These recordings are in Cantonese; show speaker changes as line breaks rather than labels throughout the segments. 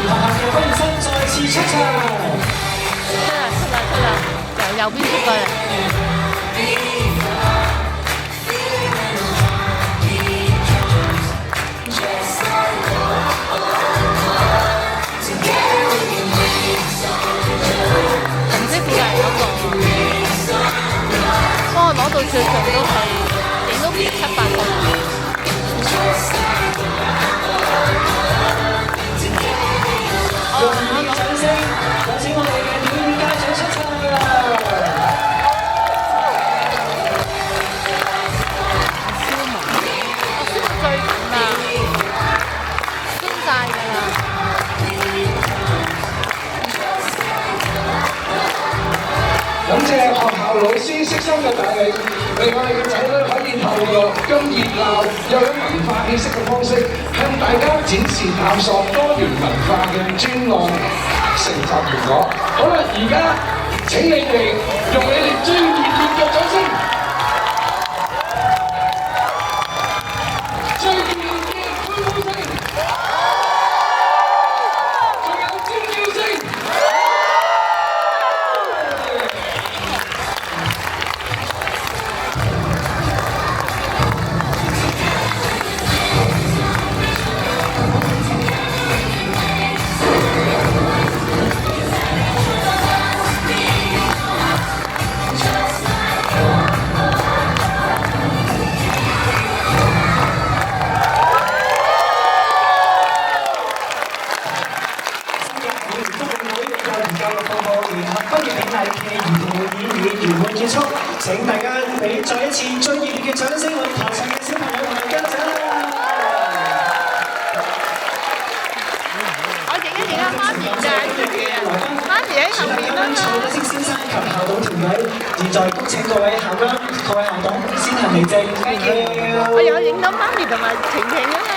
學校嘅畢業生再次出場。
出啦，由右邊出過嚟。紅色褲係嗰個，幫我攞到最盡都係影到7、8個人。
用熱烈掌聲，有請我哋嘅表演家長出場。
最緊啦，鬆晒㗎啦。
感謝學校老師悉心嘅大力，令我哋嘅仔女可以透過咁熱鬧又有文化氣息嘅方式，向大家展示探索多元文化嘅專案成就結果。好啦，而家請你哋用你哋最熱烈嘅掌聲，最熱烈嘅歡呼聲，仲有尖叫聲。
請大家俾再一次最熱烈嘅掌聲，我哋台上嘅小朋友同埋家長。
我影一影啊，媽咪㗎，媽咪喺後面啊嘛。
蔡德先生及校董團隊，現在恭請各位校監、各位校董先行離席。Thank you。
我有影到媽咪同埋晴晴啊嘛。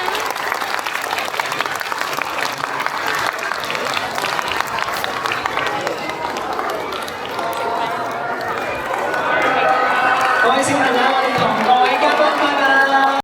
各位小朋友，我哋同